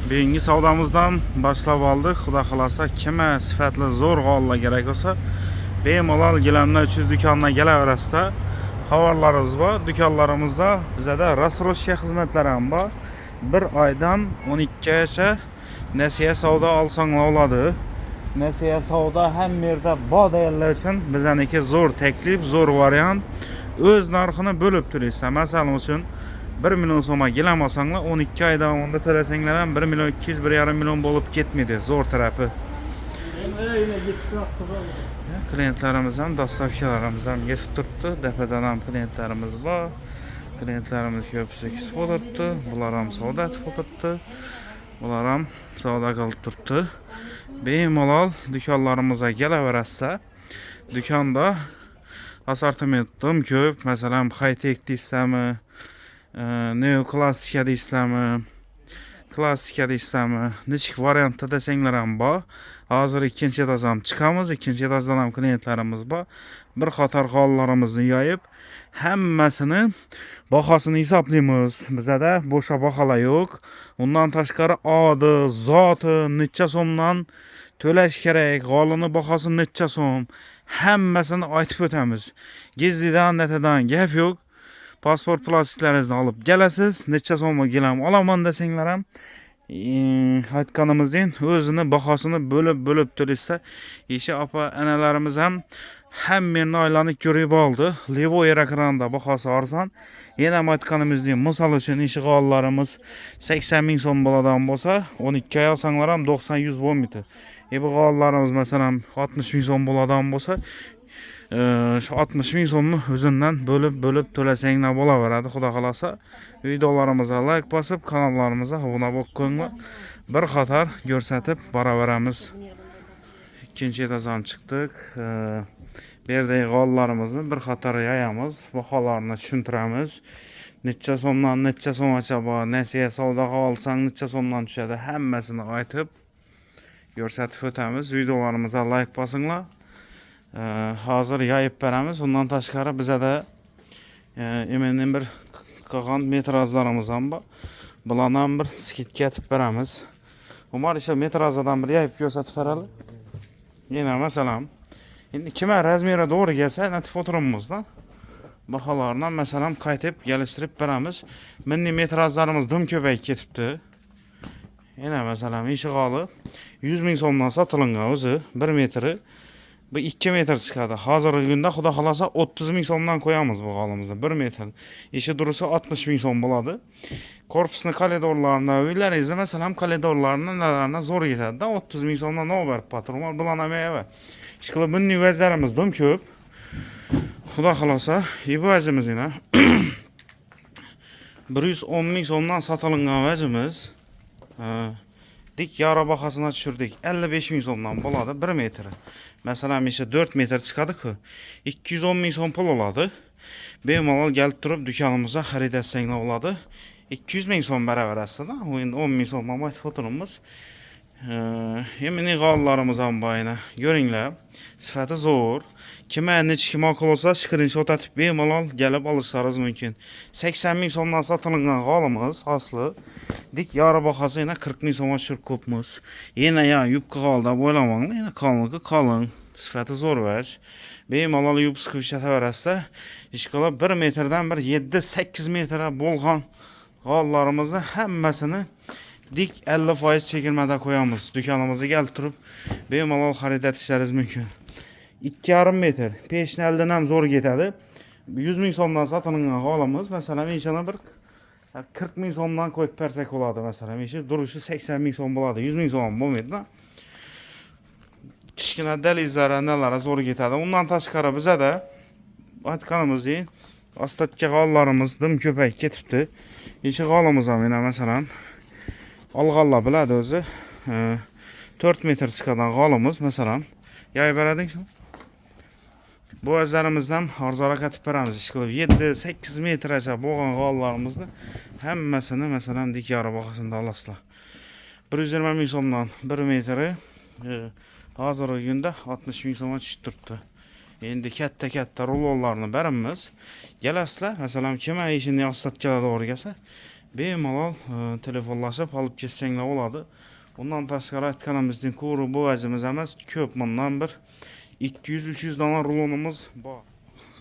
Bugungi savdomizdan boshlab oldik. Xudo xolasa kimga sifatli zo'r g'ollar kerak bo'lsa, bemalol gilamlar 300 do'kondan kelaverasizda. Xabarlarimiz bor. Do'konlarimizda bizda rasroshka xizmatlari ham bor. 1 oydan 12 gacha nasiya savdo olsanglar bo'ladi. Nasiya savdo hamma yerda bor deganlar uchun bizaniki zo'r taklif, zo'r variant. O'z narxini bo'lib turibsiz. Masalan uchun 1 million so'mga gilam olsanglar 12 oy davomida to'lasanglar ham 1 million 200 1,5 million bo'lib ketmaydi zo'r tarafi. Klientlarimiz ham, dostavkalarimiz ham yetib turibdi. Dapadan ham klientlarimiz bor. Klientlarimiz ko'pisi kutib o'tiribdi. Bular ham savdo qilib o'tiribdi. Bular ham savdo qilib turibdi. Bemalol do'konlarimizga kelaverasizlar. Do'konda assortimentim ko'p. Masalan, high-tech deysizmi, neoklassika deysizmi, klassika deysizmi, nechik variantda desanglar ham bor. Hozir ikkinchi etazdan ham chiqamiz, ikkinchi etazdan ham klientlarimiz bor. Bir qator g'ollarimizni yoyib, hammasini bahosini hisoblaymiz. Bizda bo'sha baholar yo'q. Undan tashqari odi, zoti necha so'mdan to'lash kerak, g'olini bahosi necha so'm, hammasini aytib o'tamiz. Gizlidan, netadan gap yo'q. Pasport plastiklaringizni olib kelasiz, necha so'mga gilam olaman desanglar ham aytganimizdek o'zini bahosini bo'lib to'lasa, isha opa analarimiz ham hamma aylanib ko'rib oldi. Levoy ekranda bahosi arzon. Yana ham aytganimizdek, misol uchun ishg'ollarimiz 80 ming so'm bo'ladigan bo'lsa, 12 oy olsanglar ham 90-100 bo'lmaydi. Bu g'ollarimiz masalan 60 ming so'm bo'ladigan bo'lsa, şu 60 ming so'mni o'zundan bo'lib to'lasanglar bo'laveradi. Xudo xolasa videolarimizga like bosib, kanallarimizga obuna bo'lib qo'yinglar. Bir qator ko'rsatib boraveramiz. Ikkinchi etazdan chiqdik. Bu yerdagi g'ollarimizni bir qator yayamiz, baholarni tushuntiramiz. Necha so'mdan necha so'mgacha bor, nasiya savdoga olsang necha so'mdan tushadi, hammasini aytib ko'rsatib o'tamiz. Videolarimizga like bosinglar. Hozir yayib beramiz. Undan tashqari bizda emenin bir qolgan metrajlarimiz ham bor. Bularni ham bir skidga etib beramiz. Umar o'sha metrajdan bir yayib ko'rsatib beradi. Yana masalan, endi kimga razmeri to'g'ri kelsa, natib o'tiramizda. Baholarni masalan qaytib kelishtirib beramiz. Milliy metrajlarimiz dim ko'payib ketibdi. Yana masalan, ishg'oli 100 ming so'mdan sotilgan o'zi 1 metri. Bu 2 metr chiqadi. Hozirgi kunda xudo xolasa 30 ming so'mdan qo'yamiz bu g'olimizni 1 metr. Ishi durisi 60 ming so'm bo'ladi. Korpusni koridorlarini, uylaringizni masalan koridorlarini nalarni zo'r yetadi-da 30 ming so'mdan nima berib patronlar bilan amayava. Ishqilib bunday vazlarimiz ham ko'p. Xudo xolasa, bu vazimiz yana 110 ming so'mdan sotilgan vazimiz. Dik yara bahasına tushirdik. 55 ming so'mdan bo'ladi 1 metr. Masalan, 4 metr chiqadi-ku. 210 ming so'm pul oladi. Bemalol kelib turib do'konimizga xarid etsanglar bo'ladi. 200 ming so'm beraverasizda. Endi 10 ming so'm aytib o'tiramiz. Yemini g'ollarimiz ham bayna. Ko'ringlar. Sifati zo'r. Kimga nechki ma'qul bo'lsa, screenshot atib bemalol kelib olishlaringiz mumkin. 80 ming so'mdan sotilgan g'olimiz asli dik yara bahasi yana 40 ming so'mga tushirib ko'pmiz. Yana yupqa g'olda o'ylamang, yana qalınlığı qalın. Sifati zo'r vaj. Bemalol yupqa ishataverasizlar. Ishqilib 1 metrdan bir 7-8 metr bo'lgan g'ollarimizni hammasini dik 50% chegirmada qo'yamiz. Do'konimizga kelib turib bemalol xarid etishlaringiz mumkin. 2,5 metr. Peshni eldan ham zo'r ketadi. 100 ming so'mdan sotilgan g'olimiz, masalan, ishini bir 40 ming so'mdan qo'yib bersak bo'ladi, masalan, ishi durishi 80 ming so'm bo'ladi. 100 ming so'm bo'lmaydi-da. Kichkina dalizlar, analar zo'r ketadi. Undan tashqari bizda aytganimizdek, ostatga g'ollarimiz dim ko'payib ketibdi. Ishi g'olimiz ham yana masalan olg'onlar biladi o'zi. 4 metr chiqadigan g'olimiz masalan yayib berading shu. Bu o'zlarimizdan arzorak etib beramiz. Ishqilib 7-8 metrgacha bo'lgan g'ollarimizni hammasini masalan dik yara bahasida olasizlar. 120 ming so'mdan 1 metri hozirgi kunda 60 ming so'mga tushib turibdi. Endi katta rulonlarni beramiz. Kelasizlar, masalan, kimga ishini yo'qsatga to'g'ri kelsa, bemalol telefonlashib olib ketsanglar bo'ladi. Bundan tashqari aytganimizdan ko'ra bu vazimiz emas, ko'p bundan bir 200-300 dona rulonumuz bor.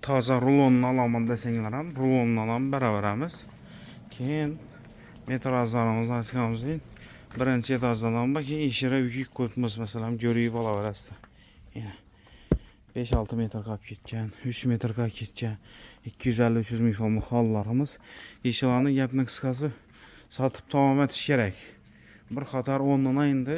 Toza rulonni olaman desanglar ham, rulondan ham baravaramiz. Keyin metrajlarimizni aytganimizdan birinchi etajdan ham bak, ishira yuk qo'yibmiz masalan, görüyüb olaverasizlar. Yana 5-6 metr qolib ketgan, 3 metr qolib ketgan 250-300 ming so'mlik hollarimiz. Ishlarni gapni qisqasi sotib tamom etish kerak. Bir qator o'rnini endi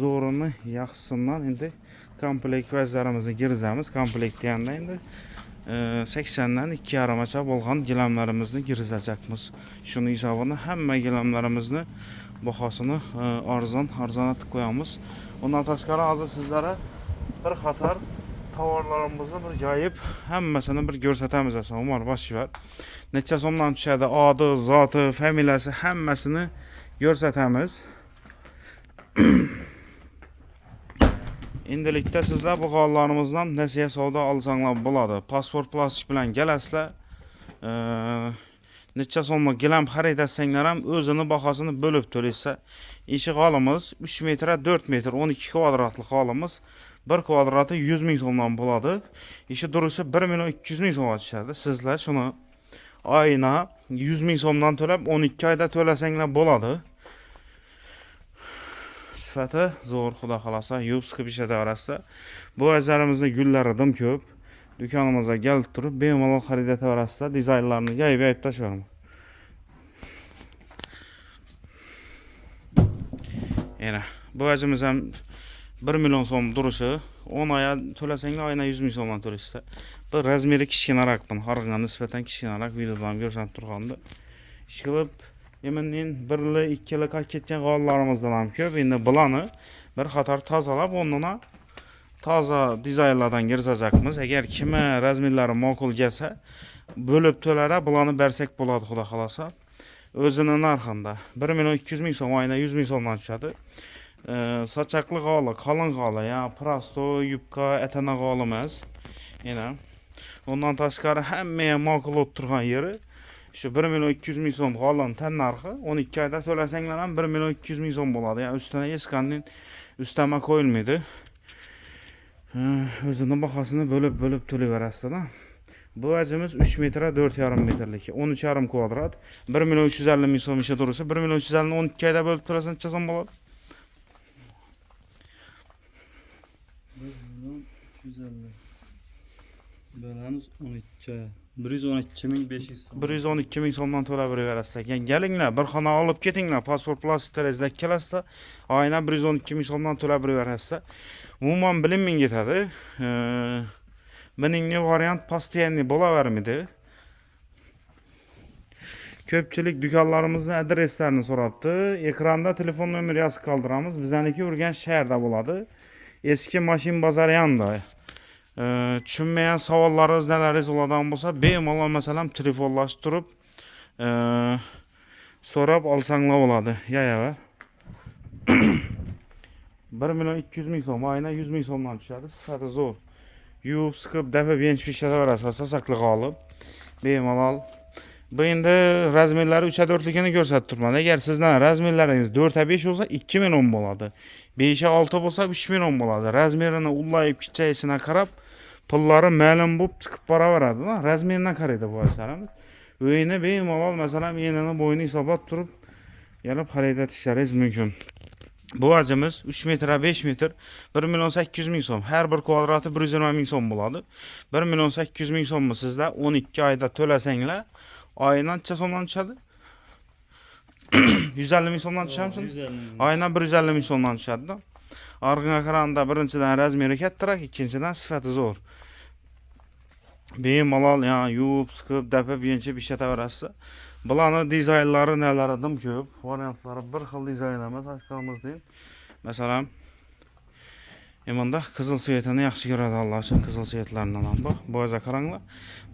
zo'rini yaxshisidan endi komplekt vazlarimizni girizamiz. Komplekt deganda endi 80 dan 2,5 gacha bo'lgan gilamlarimizni girizajaqmiz. Shuni hisobini hamma gilamlarimizni bahosini arzon etib qo'yamiz. Undan tashqari hozir sizlarga bir qator tovarlarimizni bir joyib hammasini bir ko'rsatamiz. Umar boshvar. Necha so'mdan tushadi, adi, zoti, familiyasi hammasini ko'rsatamiz. Endilikda sizlar bu qo'llarimizdan nasiya savdo olsanglar bo'ladi. Pasport plastik bilan kelasizlar. Necha so'mlik gilam xarid etsanglar ham o'zini bahosini bo'lib to'laysiz. Eshik holimiz 3 metr 4 metr 12 kvadratlik holimiz. 1 kvadrati 100 ming so'mdan bo'ladi. Ishi durisi 1 million 200 ming so'mga tushadi. Sizlar shuni oyna 100 ming so'mdan to'lab 12 oyda to'lasanglar bo'ladi. Sifati zo'r, xudo xolasa, yuvib siqib ishlataverarsizlar. Bu azarimizni gullaridan ko'p. Do'konimizga kelib turib, bemalol xarid etaverasizlar. Dizaynlarni yayib tashlayman. Yana bu azimiz ham 1 million so'm durishi, 10 oy to'lasanglar oyna 100 ming so'mdan to'laysizlar. Bu razmeri kichkinaroq, harg'anga nisbatan kichkinaroq, videodan ko'rsatib turganda. Ishqilib Yemenin 1-2 qolib ketgan qo'llarimizdan ham ko'p. Endi bularni bir qator tozalab, o'rnina toza dizaynlardan girzajaqmiz. Agar kimga razmerlari ma'qul kelsa, bo'lib to'lara bularni bersak bo'ladi, xudo xolasa. O'zining narxida 1 million 200 ming so'm, oyna 100 ming so'mdan tushadi. Sochaqli qo'li, qalin qo'li, ya'ni prosto yubka etana qo'li emas. Yana ondan tashqari hammaga ma'qul bo'lib turgan yeri şu 1 million 200 ming so'm qo'lning tan narxi 12 oyda to'lasanglar ham 1 million 200 ming so'm bo'ladi. Ya'ni ustiga hech qanday ustama qo'yilmaydi. O'zining bahosini bo'lib to'layverasizlar. Bu vazimiz 3 metr 4,5 metrlik, 13,5 kvadrat, 1 million 350 ming so'm ishi tursa, 1 million 350 ni 12 oyda bo'lib to'lasan necha so'm bo'ladi? 1 million 350 bölemiz 12. 112.500 so'm. 112 ming so'mdan to'lab beraverasizlar. Yani kelinglar, bir xona olib ketinglar, pasport plastik izlab kelasizlar. Oyna 112 ming so'mdan to'lab beraverasizlar. Umuman bilinmay ketadi. Mening variant postoyanniy bo'lavermidi. Ko'pchilik do'konlarimizning adreslarini so'rabdi. Ekranda telefon nomeri yozib qoldiramiz. Bizaniki Urganch shaharda bo'ladi. Eski mashin bozori yonida. Tushunmagan savollaringiz nalaringiz bo'ladigan bo'lsa, bemalol masalan telefonlashib turib so'rab olsanglar bo'ladi. Yayava 1 million 200 ming so'm, oyna 100 ming so'mdan tushadi. Sifati zo'r. Yuvib siqib dafa bench ishlataverasiz, saqliq olib. Bemalol. Bu endi razmerlari 3-4ligini ko'rsatib turman. Agar sizdan razmerlaringiz 4-5 bo'lsa 2 million bo'ladi. 5-6 bo'lsa 3 million bo'ladi. Razmerini ullayib kichayishine qarab pullari ma'lum bo'lib chiqib boraveradi. Razmeridan qaraydi bu asarimiz. O'yini bemalol masalan enini bo'yini hisoblab turib yalab xarid etishlaringiz mumkin. Bu vazimiz 3 metr 5 metr 1 million 800 ming so'm. Har bir kvadrati 120 ming so'm bo'ladi. 1 million 800 ming so'mni sizlar 12 oyda to'lasanglar, oyna necha so'mdan tushadi? 150 ming so'mdan tushadimi? Oyna 150 ming so'mdan tushadi. Arg'in ekranda birinchidan razmeri kattaroq, ikkinchidan sifati zo'r. Bemalol yani yuvib, siqib, dapib, yenchib ishlataverasizlar. Bularni dizaynlari nelaridan ko'p, variantlari bir xil dizayn emas, aytganimizdek. Masalan, Emanda qizil svetini yaxshi ko'radi Alloh uchun, qizil svetlaridan ham bor. Bu o'za qaranglar.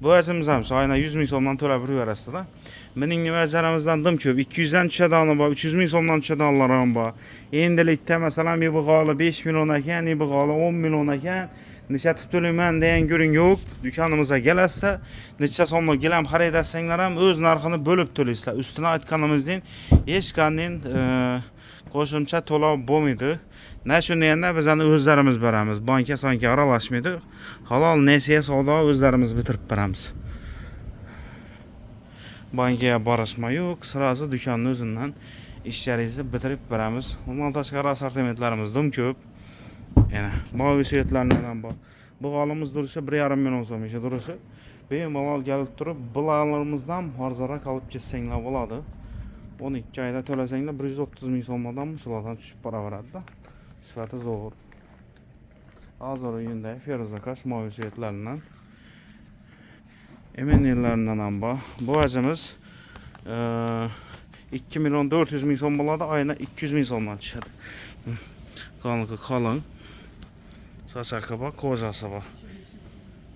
Bu o'zimiz ham oyna 100 ming so'mdan to'lab beraverasizlar. Mening vazarimizdan dim ko'p. 200 dan tushadigan bor, 300 ming so'mdan tushadiganlar ham bor. Endilikda masalan bu g'oli 5 million ekan, bu g'oli 10 million ekan. necha deb to'layman degan guring yo'q. Dükanımıza kelasizlar, necha so'mga gilam xarid etsanglar ham o'z narxini bo'lib to'laysizlar. Ustini aytganimizdan hech qanday qo'shimcha to'lov bo'lmaydi. Ne shuni endi bizani o'zlarimiz beramiz. Banka sanki aralashmaydi. Halol nesiya savdo o'zlarimiz bitirib beramiz. Bankaya barışma yo'q, sırası dükkanın o'zidan ishlaringizni bitirib beramiz. Undan tashqari assortimentlarimiz ham ko'p. Yana mavi suyetlardan bor. Bu g'olimiz durishi 1,5 million so'm ishi durishi. Bemalol kelib turib, bularımızdan arzonroq olib ketsanglar bo'ladi. 12 oyda to'lasanglar 130 ming so'mdan musullardan tushib boraveradi. Sifati zo'r. Hozir Hyundai Feroza mavi suyetlardan eminlerlerinden ham bor. Bu acımız 2 milyon 400 ming so'm bo'ladi, ayına 200 ming so'mdan tushadi. Qalınlığı qalın. Saçakı bor, kojasi bor.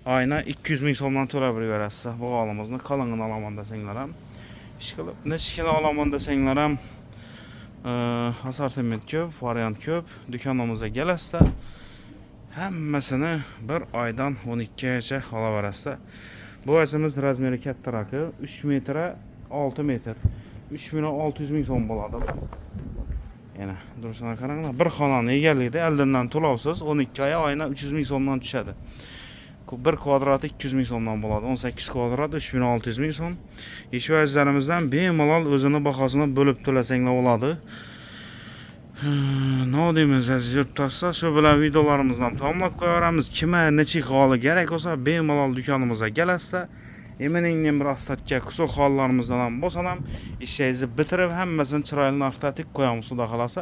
Ayına 200 ming so'mdan to'lab berasiz. Bu g'olimizni qalingini olaman desanglar ham, ish qilib, nechkina olaman desanglar ham, assortiment ko'p, variant ko'p. Dükanımıza kelasizlar. Hammasini bir oydan 12 oygacha olaverasizlar. Bu acımız razmeri kattaroqi, 3 metre 6 metr. 3 milyon 600 ming so'm bo'ladi. Yana durishini qaranglar. Bir xonani egallikda eldan to'lovsiz 12 oy oyina 300 ming so'mdan tushadi. Bir kvadrati 200 ming so'mdan bo'ladi. 18 kvadrat 3 milyon 600 ming so'm. Ish vazirlarimizdan bemalol o'zini bahosini bo'lib to'lasanglar bo'ladi. Ne deymiz aziz yurtdoshlar, shu bilan videolarimizni tamomlab qo'yamiz. Kimga necha holi kerak bo'lsa bemalol dükanımıza kelasizlar. Eminingdan bir ostatga kusuq hollarimizdan ham bo'lsa ham ishingizni bitirib hammasini chiroyli narxda tik qo'yamiz, xudo xolasa.